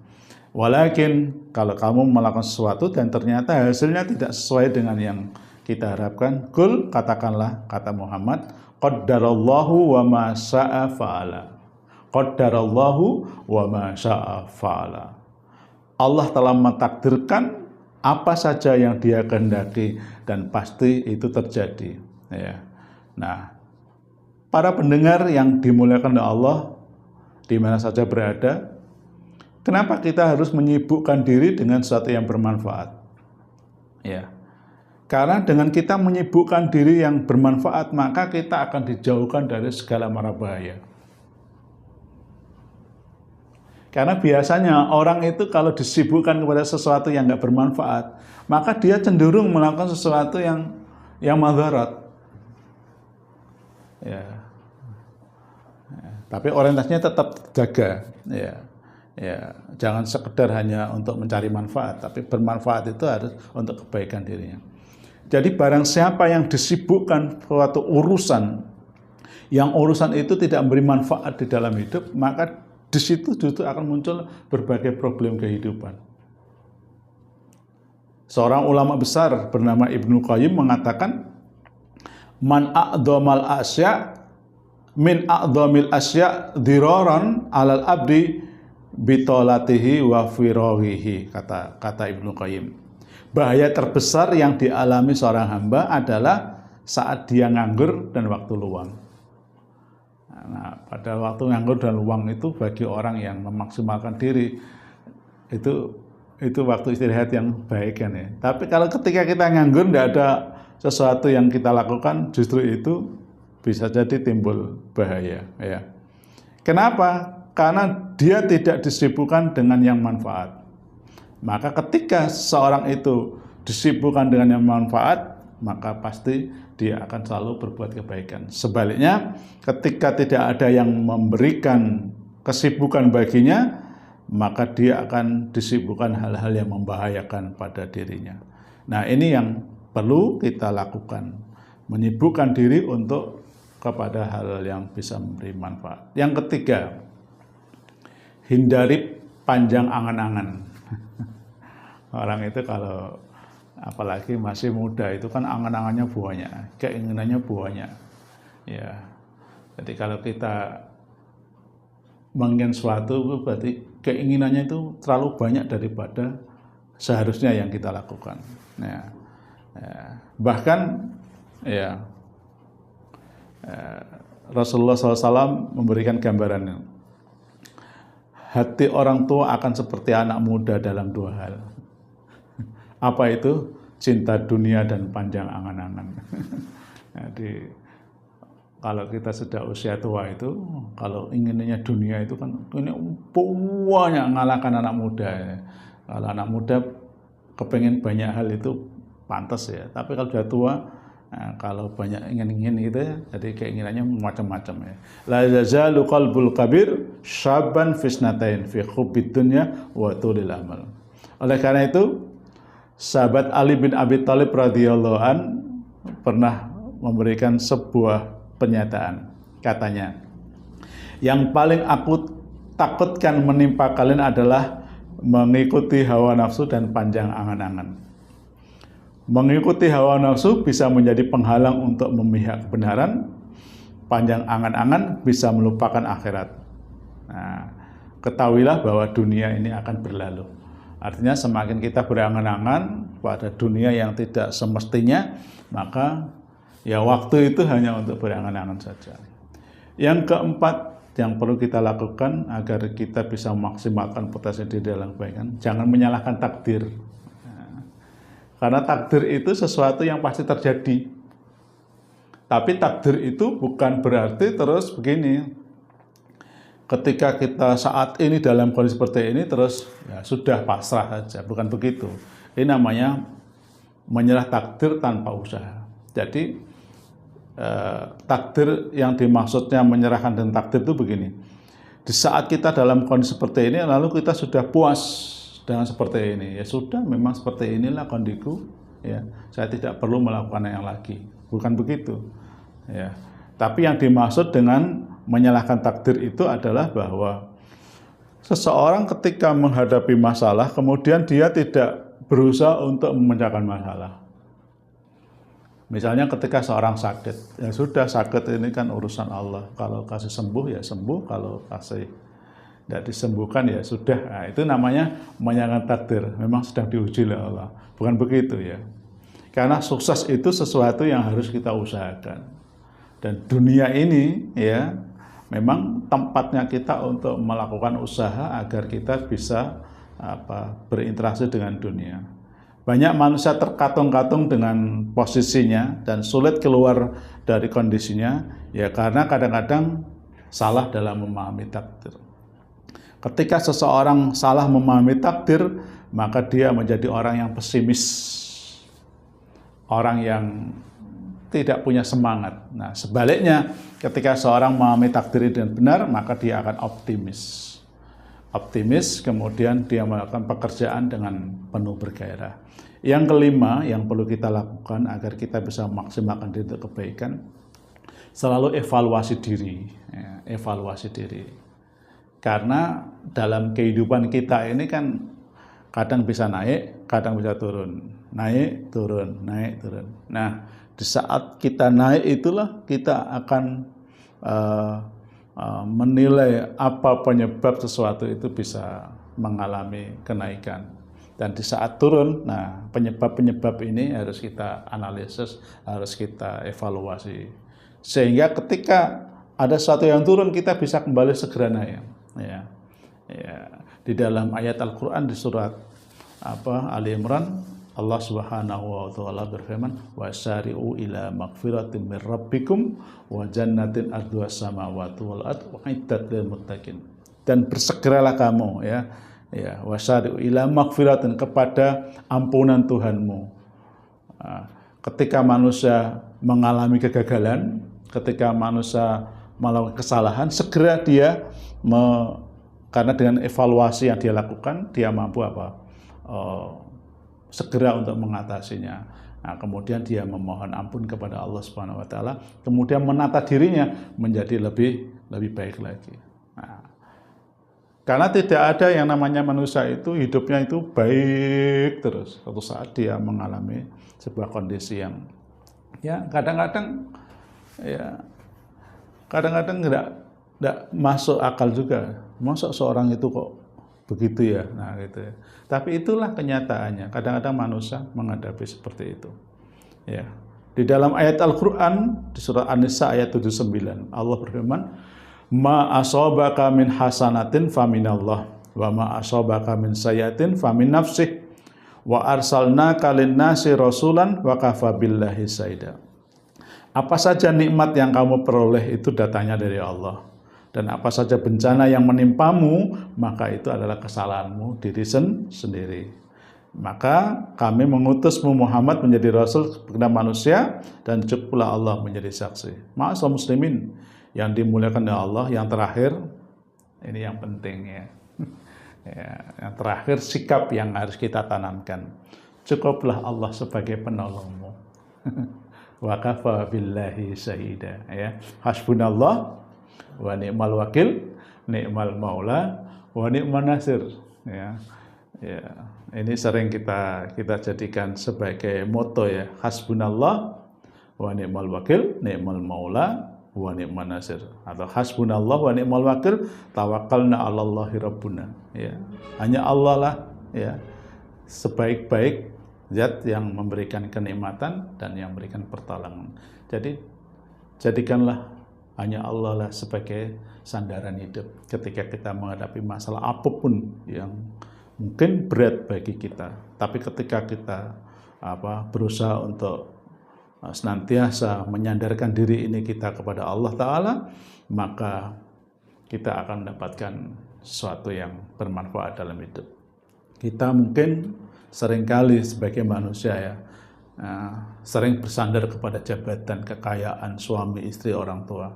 walakin kalau kamu melakukan sesuatu dan ternyata hasilnya tidak sesuai dengan yang kita harapkan, kul, katakanlah, kata Muhammad, qaddarallahu wa ma syaa fa'ala. Qaddarallahu wa ma syaa fa'ala. Allah telah mentakdirkan apa saja yang Dia kehendaki dan pasti itu terjadi. Ya. Nah, para pendengar yang dimuliakan oleh Allah di mana saja berada, kenapa kita harus menyibukkan diri dengan sesuatu yang bermanfaat? Ya. Karena dengan kita menyibukkan diri yang bermanfaat, maka kita akan dijauhkan dari segala mara bahaya. Karena biasanya orang itu kalau disibukkan kepada sesuatu yang nggak bermanfaat, maka dia cenderung melakukan sesuatu yang madarat. Ya. Tapi orientasinya tetap jaga. Ya. Jangan sekedar hanya untuk mencari manfaat, tapi bermanfaat itu harus untuk kebaikan dirinya. Jadi barang siapa yang disibukkan suatu urusan, yang urusan itu tidak memberi manfaat di dalam hidup, maka di situ justru akan muncul berbagai problem kehidupan. Seorang ulama besar bernama Ibnu Qayyim mengatakan, man a'dhamal asya min a'dhamil asya dhiraran 'alal abdi bitolatihi wa firaghihi, kata Ibnu Qayyim. Bahaya terbesar yang dialami seorang hamba adalah saat dia nganggur dan waktu luang. Nah, pada waktu nganggur dan luang itu bagi orang yang memaksimalkan diri itu waktu istirahat yang baik kan ya. Tapi kalau ketika kita nganggur tidak ada sesuatu yang kita lakukan, justru itu bisa jadi timbul bahaya ya. Kenapa? Karena dia tidak disibukkan dengan yang manfaat. Maka ketika seorang itu disibukkan dengan yang manfaat, maka pasti dia akan selalu berbuat kebaikan. Sebaliknya, ketika tidak ada yang memberikan kesibukan baginya, maka dia akan disibukkan hal-hal yang membahayakan pada dirinya. Nah, ini yang perlu kita lakukan, menyibukkan diri untuk kepada hal yang bisa memberi manfaat. Yang ketiga, hindari panjang angan-angan. Orang itu kalau apalagi masih muda itu kan angan-angannya banyak, keinginannya banyak. Ya. Jadi kalau kita menginginkan sesuatu berarti keinginannya itu terlalu banyak daripada seharusnya yang kita lakukan. Ya. Bahkan ya Rasulullah SAW memberikan gambaran, hati orang tua akan seperti anak muda dalam dua hal. Apa itu? Cinta dunia dan panjang angan-angan. Jadi kalau kita sudah usia tua itu, kalau inginnya dunia itu kan ini banyak ngalahkan anak muda. Ya. Kalau anak muda kepengen banyak hal itu pantas ya. Tapi kalau sudah tua, nah, kalau banyak ingin gitu ya, jadi keinginannya macam-macam ya. La yazalu qalbul kabir syaban fisnatain fi hubbid dunya wa tulil amal. Oleh karena itu, sahabat Ali bin Abi Thalib radhiyallahu an pernah memberikan sebuah pernyataan. Katanya, yang paling aku takutkan menimpa kalian adalah mengikuti hawa nafsu dan panjang angan-angan. Mengikuti hawa nafsu bisa menjadi penghalang untuk memihak kebenaran. Panjang angan-angan bisa melupakan akhirat. Nah, ketahuilah bahwa dunia ini akan berlalu. Artinya semakin kita berangan-angan pada dunia yang tidak semestinya, maka ya waktu itu hanya untuk berangan-angan saja. Yang keempat yang perlu kita lakukan agar kita bisa memaksimalkan potensi di dalam kebaikan, jangan menyalahkan takdir. Karena takdir itu sesuatu yang pasti terjadi. Tapi takdir itu bukan berarti terus begini. Ketika kita saat ini dalam kondisi seperti ini terus ya sudah pasrah saja. Bukan begitu. Ini namanya menyerah takdir tanpa usaha. Jadi takdir yang dimaksudnya menyerahkan dan takdir itu begini. Di saat kita dalam kondisi seperti ini lalu kita sudah puas dengan seperti ini, ya sudah, memang seperti inilah kondisiku, ya saya tidak perlu melakukan yang lagi, bukan begitu, ya. Tapi yang dimaksud dengan menyalahkan takdir itu adalah bahwa seseorang ketika menghadapi masalah, kemudian dia tidak berusaha untuk memecahkan masalah. Misalnya ketika seorang sakit, ya sudah, sakit ini kan urusan Allah. Kalau kasih sembuh ya sembuh, kalau kasih tidak disembuhkan ya sudah. Nah, itu namanya menyalahkan takdir. Memang sedang diuji oleh Allah. Bukan begitu ya. Karena sukses itu sesuatu yang harus kita usahakan. Dan dunia ini ya memang tempatnya kita untuk melakukan usaha agar kita bisa berinteraksi dengan dunia. Banyak manusia terkatung-katung dengan posisinya dan sulit keluar dari kondisinya ya karena kadang-kadang salah dalam memahami takdir. Ketika seseorang salah memahami takdir, maka dia menjadi orang yang pesimis, orang yang tidak punya semangat. Nah, sebaliknya, ketika seorang memahami takdir dengan benar, maka dia akan optimis. Optimis, kemudian dia melakukan pekerjaan dengan penuh bergairah. Yang kelima, yang perlu kita lakukan agar kita bisa memaksimalkan diri untuk kebaikan, selalu evaluasi diri. Ya, evaluasi diri. Karena dalam kehidupan kita ini kan kadang bisa naik, kadang bisa turun. Naik, turun, naik, turun. Nah, di saat kita naik itulah kita akan menilai apa penyebab sesuatu itu bisa mengalami kenaikan. Dan di saat turun, nah penyebab-penyebab ini harus kita analisis, harus kita evaluasi. Sehingga ketika ada sesuatu yang turun, kita bisa kembali segera naik. Ya. Di dalam ayat Al-Quran di surat Ali Imran, Allah Subhanahu wa taala berfirman, "Wasari'u ila magfiratin min rabbikum wa jannatin arduha samawati wal ardh uiddat lil muttaqin." Dan bersegeralah kamu ya Ya, wasari'u ila magfiratin, kepada ampunan Tuhanmu. Ketika manusia mengalami kegagalan, ketika manusia melakukan kesalahan, segera dia karena dengan evaluasi yang dia lakukan, dia mampu segera untuk mengatasinya. Nah, kemudian dia memohon ampun kepada Allah Subhanahu wa taala, kemudian menata dirinya menjadi lebih baik lagi. Nah, karena tidak ada yang namanya manusia itu hidupnya itu baik terus. Suatu saat dia mengalami sebuah kondisi yang kadang-kadang enggak masuk akal juga. Masa seorang itu kok begitu ya? Nah, gitu ya. Tapi itulah kenyataannya. Kadang-kadang manusia menghadapi seperti itu. Ya. Di dalam ayat Al-Qur'an di surah An-Nisa ayat 79, Allah berfirman, "Ma asabaka min hasanatin faminallah, wa ma asabaka min sayyi'atin famin nafsik, wa arsalnaka lin-nasi rasulan wa kafa billahi syahida." Apa saja nikmat yang kamu peroleh itu datangnya dari Allah. Dan apa saja bencana yang menimpamu, maka itu adalah kesalahanmu diri sendiri. Maka kami mengutusmu Muhammad menjadi rasul kepada manusia, dan cukuplah Allah menjadi saksi. Ma'asyiral muslimin yang dimuliakan oleh Allah, yang terakhir, ini yang penting ya. Yang terakhir, sikap yang harus kita tanamkan. Cukuplah Allah sebagai penolongmu. Wa kafa billahi syahida, ya. Hasbunallah wa ni'mal wakil, ni'mal maula wa ni'man nasir, ya. Ya, ini sering kita jadikan sebagai moto ya. Hasbunallah wa ni'mal wakil, ni'mal maula wa ni'man nasir, atau hasbunallah wa ni'mal wakil, tawakkalna 'alallahi rabbuna, ya. Hanya Allah lah ya sebaik-baik zat yang memberikan kenikmatan dan yang memberikan pertolongan. Jadi jadikanlah hanya Allah lah sebagai sandaran hidup ketika kita menghadapi masalah apapun yang mungkin berat bagi kita. Tapi ketika kita berusaha untuk senantiasa menyandarkan diri ini kita kepada Allah Ta'ala, maka kita akan mendapatkan sesuatu yang bermanfaat dalam hidup. Kita mungkin seringkali sebagai manusia ya, sering bersandar kepada jabatan, kekayaan, suami, istri, orang tua.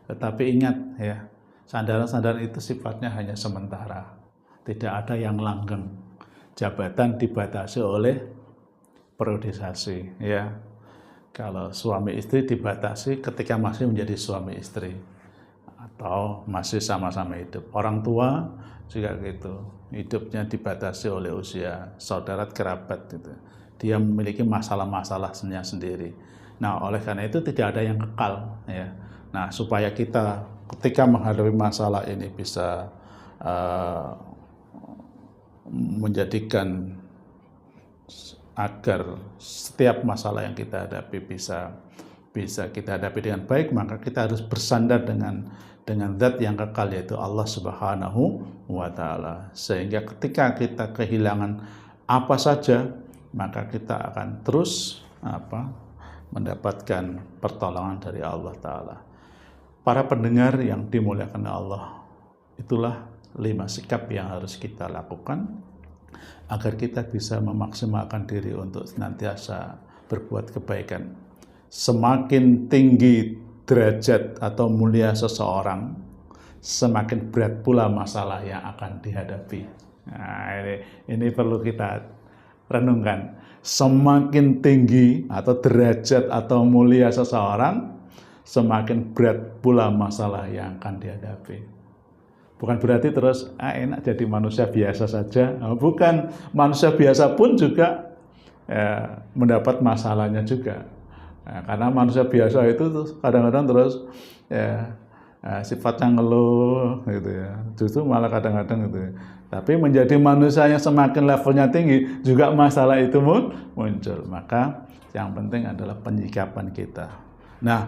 Tetapi ingat ya, sandaran-sandaran itu sifatnya hanya sementara. Tidak ada yang langgeng. Jabatan dibatasi oleh periodisasi ya. Kalau suami istri dibatasi ketika masih menjadi suami istri atau masih sama-sama hidup. Orang tua juga gitu. Hidupnya dibatasi oleh usia, saudara kerabat gitu. Dia memiliki masalah-masalahnya sendiri. Nah, oleh karena itu tidak ada yang kekal ya. Nah, supaya kita ketika menghadapi masalah ini bisa menjadikan agar setiap masalah yang kita hadapi bisa kita hadapi dengan baik, maka kita harus bersandar dengan zat yang kekal, yaitu Allah Subhanahu wa taala. Sehingga ketika kita kehilangan apa saja, maka kita akan terus mendapatkan pertolongan dari Allah taala. Para pendengar yang dimuliakan Allah, itulah 5 sikap yang harus kita lakukan agar kita bisa memaksimalkan diri untuk senantiasa berbuat kebaikan. Semakin tinggi derajat atau mulia seseorang, semakin berat pula masalah yang akan dihadapi. Nah, ini perlu kita renungkan. Semakin tinggi atau derajat atau mulia seseorang, semakin berat pula masalah yang akan dihadapi. Bukan berarti terus enak jadi manusia biasa saja. Bukan, manusia biasa pun juga mendapat masalahnya juga. Karena manusia biasa itu kadang-kadang terus sifatnya ngeluh gitu ya. Justru malah kadang-kadang gitu ya. Tapi menjadi manusia yang semakin levelnya tinggi juga masalah itu muncul. Maka yang penting adalah penyikapan kita. Nah,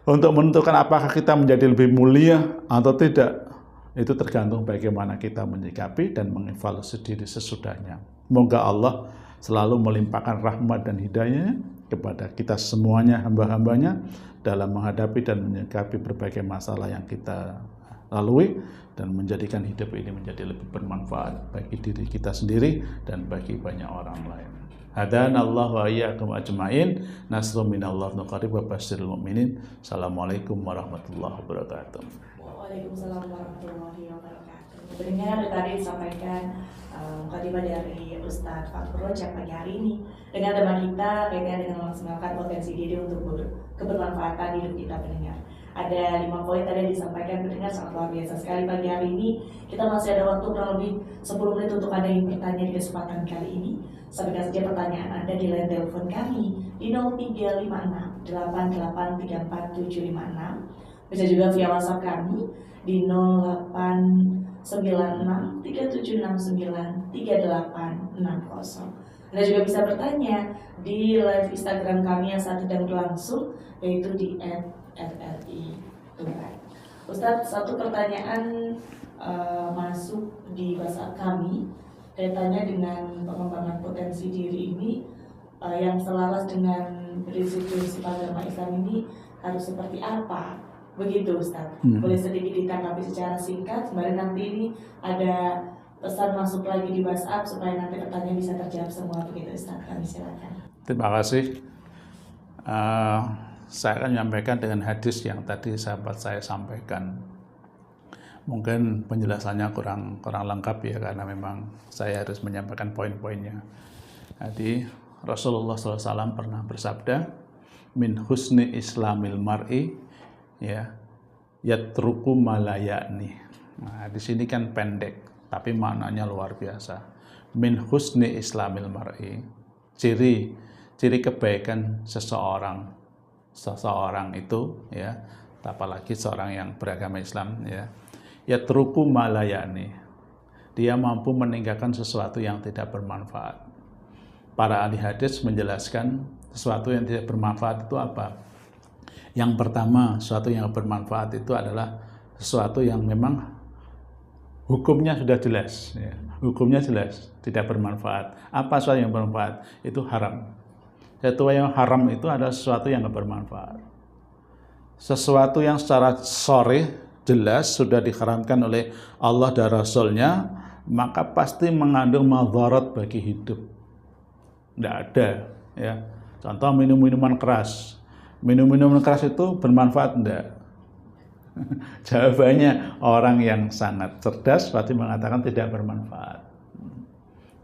untuk menentukan apakah kita menjadi lebih mulia atau tidak, itu tergantung bagaimana kita menyikapi dan mengevaluasi diri sesudahnya. Semoga Allah selalu melimpahkan rahmat dan hidayahnya kepada kita semuanya, hamba-hambanya, dalam menghadapi dan menyikapi berbagai masalah yang kita lalui. dan menjadikan hidup ini menjadi lebih bermanfaat bagi diri kita sendiri dan bagi banyak orang lain. Hadanallahu wa iyyakum ajmain. Nasrun minallah wa qarib wa basyiril mu'minin. Assalamualaikum warahmatullahi wabarakatuh. Waalaikumsalam warahmatullahi wabarakatuh. Pendengar, tadi disampaikan mukadimah dari Ustadz Fathur Rojak pagi hari ini dengan tema kita kaitannya dengan memaksimalkan potensi diri untuk kebermanfaatan hidup kita pendengar. Ada 5 poin tadi yang disampaikan pendengar, sangat luar biasa sekali pagi hari ini. Kita masih ada waktu kurang lebih 10 menit untuk Anda yang bertanya di kesempatan kali ini. Sampaikan saja pertanyaan Anda di line telepon kami di 0356 8834 756. Bisa juga via WhatsApp kami di 0896 3769 3860. Anda juga bisa bertanya di live Instagram kami yang saat sedang berlangsung, yaitu di @RRI Turai. Ustadz, satu pertanyaan masuk di WhatsApp kami kaitannya dengan pengembangan potensi diri ini yang selaras dengan prinsip-prinsip agama Islam ini harus seperti apa? Begitu Ustadz. Boleh sedikit ditanggapi secara singkat, sembari nanti ini ada pesan masuk lagi di WhatsApp supaya nanti pertanyaan bisa terjawab semua. Begitu Ustadz, kami silakan. Terima kasih. Saya akan menyampaikan dengan hadis yang tadi sahabat saya sampaikan. Mungkin penjelasannya kurang lengkap ya, karena memang saya harus menyampaikan poin-poinnya. Jadi Rasulullah SAW pernah bersabda, min husni islamil mar'i ya yatruku malayani. Nah, di sini kan pendek, tapi maknanya luar biasa. Min husni islamil mar'i, ciri kebaikan seseorang itu ya, apalagi seorang yang beragama Islam ya, yatruku malayani, dia mampu meninggalkan sesuatu yang tidak bermanfaat. Para ahli hadis menjelaskan sesuatu yang tidak bermanfaat itu apa. Yang pertama, sesuatu yang bermanfaat itu adalah sesuatu yang memang hukumnya sudah jelas ya. Hukumnya jelas, tidak bermanfaat. Apa sesuatu yang bermanfaat? Itu haram. Sesuatu yang haram itu adalah sesuatu yang tidak bermanfaat. Sesuatu yang secara sharih jelas sudah diharamkan oleh Allah dan Rasul-Nya, maka pasti mengandung madarat bagi hidup. Tidak ada ya. Contoh minuman keras. Minuman keras itu bermanfaat enggak? Jawabannya orang yang sangat cerdas pasti mengatakan tidak bermanfaat.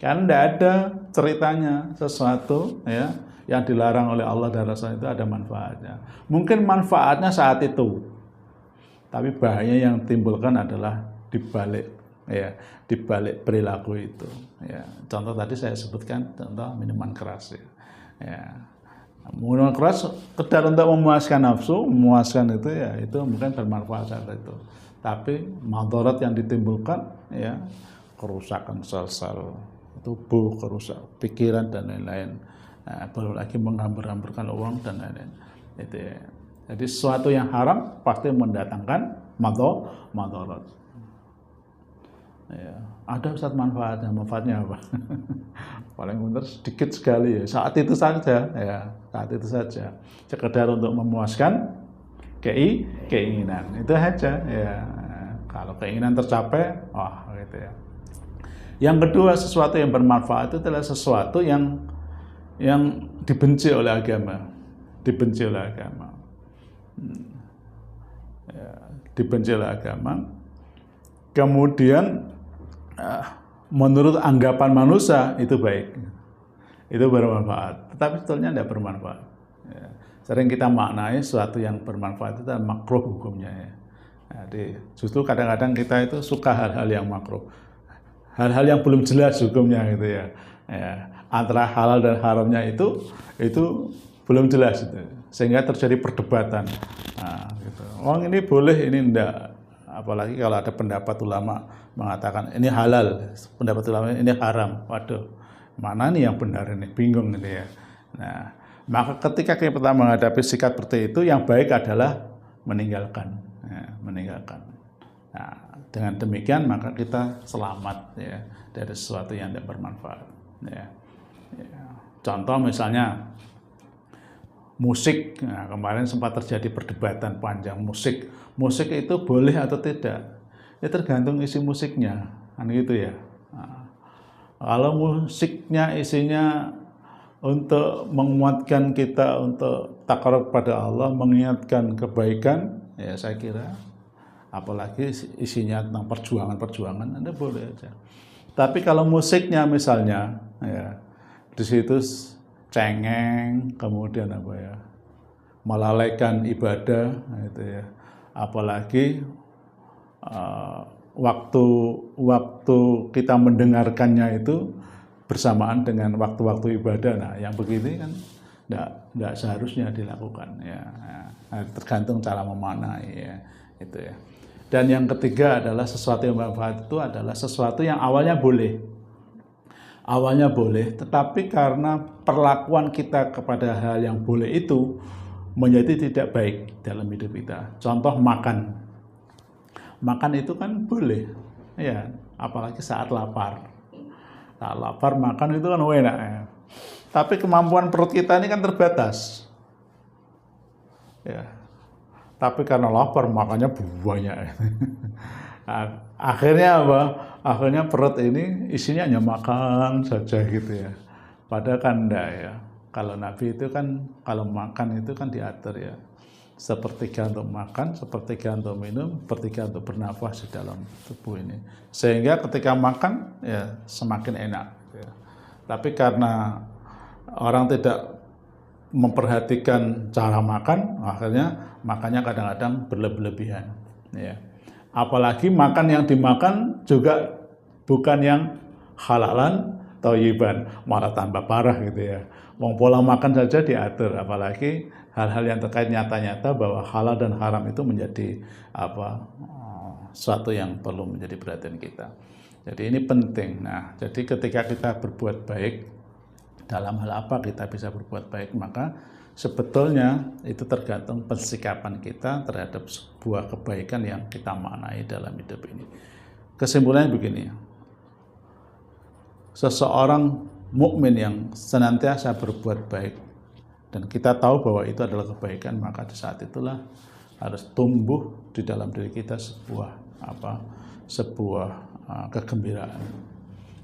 Kan tidak ada ceritanya sesuatu ya yang dilarang oleh Allah dan Rasul itu ada manfaatnya. Mungkin manfaatnya saat itu, tapi bahaya yang timbulkan adalah dibalik perilaku itu. Ya, contoh tadi saya sebutkan contoh minuman keras ya. Minuman keras sekedar untuk memuaskan nafsu, memuaskan itu ya, itu mungkin bermanfaat saat itu. Tapi madarat yang ditimbulkan ya, kerusakan sel-sel tubuh, kerusak pikiran dan lain-lain. Nah, baru lagi menghambur-hamburkan uang dan lain-lain. Itu ya. Jadi sesuatu yang haram pasti mendatangkan madarat. Ya, ada Ustaz manfaatnya apa? Paling benar sedikit sekali ya. Saat itu saja sekedar untuk memuaskan keinginan itu aja ya. Kalau keinginan tercapai, gitu ya. Yang kedua, sesuatu yang bermanfaat itu adalah sesuatu yang dibenci oleh agama, dibenci oleh agama. Kemudian menurut anggapan manusia itu baik, itu bermanfaat, tetapi sebetulnya tidak bermanfaat. Ya. Sering kita maknai sesuatu yang bermanfaat itu adalah makruh hukumnya. Ya. Jadi justru kadang-kadang kita itu suka hal-hal yang makruh, hal-hal yang belum jelas hukumnya gitu ya. Antara halal dan haramnya itu belum jelas itu, sehingga terjadi perdebatan. Nah, gitu. Ini boleh, ini enggak. Apalagi kalau ada pendapat ulama mengatakan ini halal, pendapat ulama ini haram. Waduh, mana nih yang benar ini? Bingung ini ya. Nah, maka ketika kita menghadapi sikap seperti itu, yang baik adalah meninggalkan. Meninggalkan. Nah, dengan demikian maka kita selamat ya dari sesuatu yang tidak bermanfaat. Ya. Contoh misalnya musik. Nah, kemarin sempat terjadi perdebatan panjang musik itu boleh atau tidak. Ya tergantung isi musiknya, kan gitu ya. Nah, kalau musiknya isinya untuk menguatkan kita untuk takarub pada Allah, mengingatkan kebaikan, ya saya kira, apalagi isinya tentang perjuangan-perjuangan, Anda boleh aja. Tapi kalau musiknya misalnya, ya di situ cengeng, kemudian apa ya, melalaikan ibadah, gitu ya. Apalagi waktu kita mendengarkannya itu bersamaan dengan waktu-waktu ibadah. Nah, yang begini kan tidak seharusnya dilakukan ya. Nah, tergantung cara memaknai ya, itu ya. Dan yang ketiga adalah sesuatu yang bermanfaat itu adalah sesuatu yang awalnya boleh. Awalnya boleh, tetapi karena perlakuan kita kepada hal yang boleh itu menjadi tidak baik dalam hidup kita. Contoh makan. Makan itu kan boleh, ya, apalagi saat lapar. Saat lapar makan itu kan enak ya. Tapi kemampuan perut kita ini kan terbatas. Ya. Tapi karena lapar makannya banyak. Nah, akhirnya apa? Akhirnya perut ini isinya hanya makan saja gitu ya. Padahal kan enggak ya. Kalau Nabi itu kan kalau makan itu kan diatur ya. Sepertiga untuk makan, sepertiga untuk minum, sepertiga untuk bernafas di dalam tubuh ini. Sehingga ketika makan ya semakin enak. Ya. Tapi karena orang tidak memperhatikan cara makan, akhirnya makannya kadang-kadang berlebihan. Ya. Apalagi makan yang dimakan juga bukan yang halalan, thayyiban, malah tambah parah gitu ya. Pola makan saja diatur, apalagi hal-hal yang terkait nyata-nyata bahwa halal dan haram itu menjadi suatu yang perlu menjadi perhatian kita. Jadi ini penting. Nah, jadi ketika kita berbuat baik, dalam hal apa kita bisa berbuat baik, maka sebetulnya itu tergantung persikapan kita terhadap sebuah kebaikan yang kita maknai dalam hidup ini. Kesimpulannya begini, seseorang mukmin yang senantiasa berbuat baik dan kita tahu bahwa itu adalah kebaikan, maka di saat itulah harus tumbuh di dalam diri kita sebuah kegembiraan.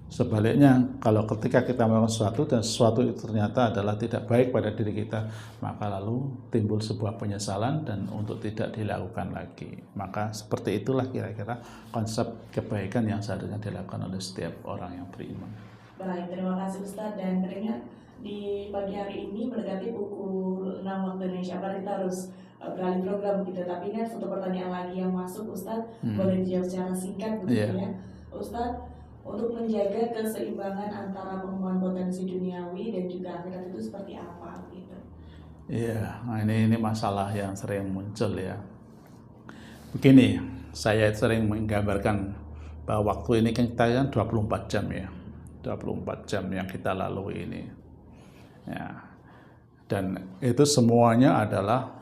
Sebaliknya, kalau ketika kita melakukan sesuatu dan sesuatu itu ternyata adalah tidak baik pada diri kita, maka lalu timbul sebuah penyesalan dan untuk tidak dilakukan lagi. Maka seperti itulah kira-kira konsep kebaikan yang seharusnya dilakukan oleh setiap orang yang beriman. Baik, terima kasih Ustadz. Dan teringat di pagi hari ini mendekati pukul 6 waktu Indonesia Barat, kita harus beralih program gitu. Tapi ini satu pertanyaan lagi yang masuk Ustadz, boleh dijawab secara singkat begitu ya. Ustadz, untuk menjaga keseimbangan antara pengembangan potensi duniawi dan juga akhirat itu seperti apa gitu? Iya, nah ini masalah yang sering muncul ya. Begini, saya sering menggambarkan bahwa waktu ini kan kita kan 24 jam ya. 24 jam yang kita lalui ini. Ya. Dan itu semuanya adalah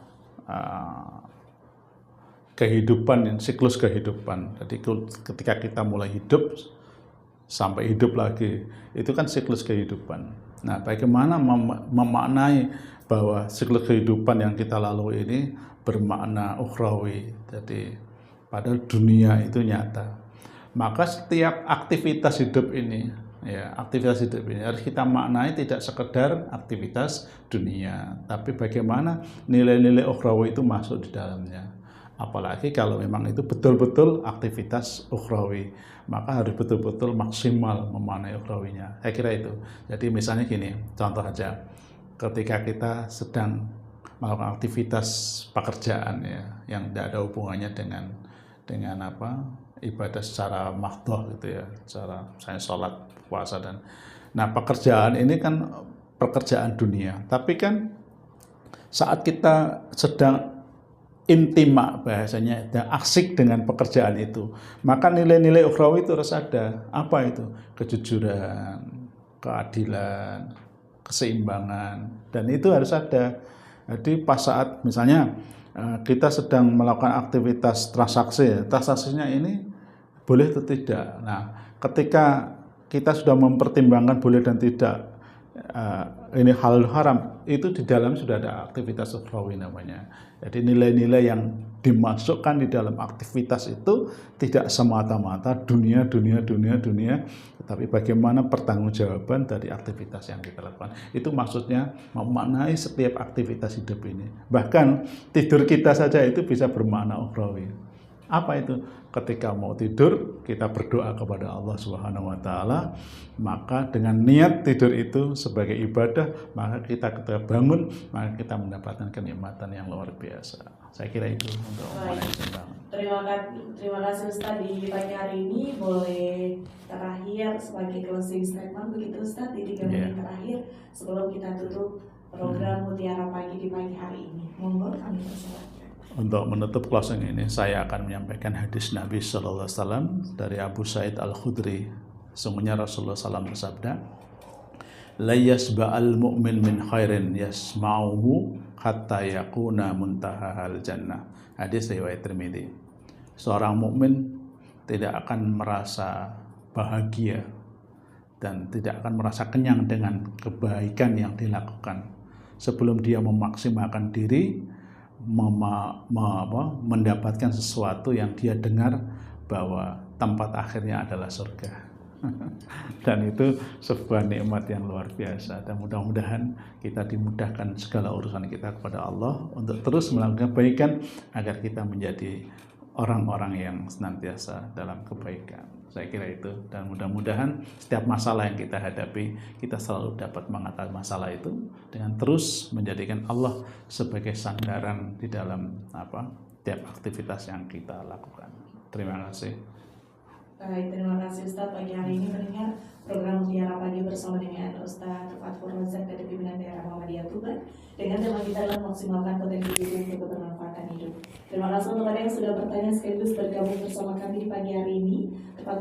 kehidupan, siklus kehidupan. Jadi ketika kita mulai hidup sampai hidup lagi, itu kan siklus kehidupan. Nah, bagaimana memaknai bahwa siklus kehidupan yang kita lalui ini bermakna ukhrawi, jadi padahal dunia itu nyata. Maka setiap aktivitas hidup ini, ya, aktivitas hidup ini harus kita maknai tidak sekedar aktivitas dunia, tapi bagaimana nilai-nilai ukhrawi itu masuk di dalamnya. Apalagi kalau memang itu betul-betul aktivitas ukhrawi, maka harus betul-betul maksimal memaknai ukhrawinya. Saya kira itu. Jadi misalnya gini, contoh aja, ketika kita sedang melakukan aktivitas pekerjaan ya, yang tidak ada hubungannya dengan ibadah secara mahdhah gitu ya, secara misalnya sholat, puasa dan. Nah, pekerjaan ini kan pekerjaan dunia, tapi kan saat kita sedang intima bahasanya dan asik dengan pekerjaan itu, maka nilai-nilai ukhrawi itu harus ada. Apa itu? Kejujuran, keadilan, keseimbangan, dan itu harus ada. Jadi pas saat misalnya kita sedang melakukan aktivitas transaksi, transaksinya ini boleh atau tidak. Nah, ketika kita sudah mempertimbangkan boleh dan tidak, ini halal haram, itu di dalam sudah ada aktivitas ukhrawi namanya. Jadi nilai-nilai yang dimasukkan di dalam aktivitas itu tidak semata-mata dunia, tetapi bagaimana pertanggungjawaban dari aktivitas yang kita lakukan. Itu maksudnya memaknai setiap aktivitas hidup ini. Bahkan tidur kita saja itu bisa bermakna ukhrawi. Apa itu? Ketika mau tidur, kita berdoa kepada Allah Subhanahu wa taala, maka dengan niat tidur itu sebagai ibadah, maka kita ketika bangun, maka kita mendapatkan kenikmatan yang luar biasa. Saya kira itu untuk Terima kasih Ustaz. Di pagi hari ini boleh terakhir sebagai closing statement begitu Ustaz di 3 menit terakhir sebelum kita tutup program Mutiara Pagi di pagi hari ini. Monggo kami persilakan. Untuk menutup closing ini, saya akan menyampaikan hadis Nabi Sallallahu Alaihi Wasallam dari Abu Sa'id Al-Khudri. Sungguhnya Rasulullah SAW bersabda, "La yasba'al mu'min min khairin yasma'uhu hatta yakuna muntahahal jannah." Hadis riwayat Tirmidzi. Seorang mukmin tidak akan merasa bahagia dan tidak akan merasa kenyang dengan kebaikan yang dilakukan sebelum dia memaksimalkan diri mendapatkan sesuatu yang dia dengar bahwa tempat akhirnya adalah surga. Dan itu sebuah nikmat yang luar biasa, dan mudah-mudahan kita dimudahkan segala urusan kita kepada Allah untuk terus melakukan kebaikan agar kita menjadi orang-orang yang senantiasa dalam kebaikan. Saya kira itu, dan mudah-mudahan setiap masalah yang kita hadapi, kita selalu dapat mengatasi masalah itu dengan terus menjadikan Allah sebagai sandaran di dalam tiap aktivitas yang kita lakukan. Terima kasih. Baik, terima kasih Ustaz. Pagi hari ini mendengar program Mutiara Pagi bersama dengan Ustaz Fathur Razak dari Pimpinan Daerah Muhammadiyah Tuban dengan tema kita adalah maksimalkan potensi diri untuk bermanfaatan hidup. Terima kasih untuk Anda yang sudah bertanya sekaligus bergabung bersama kami di pagi hari ini. Tepat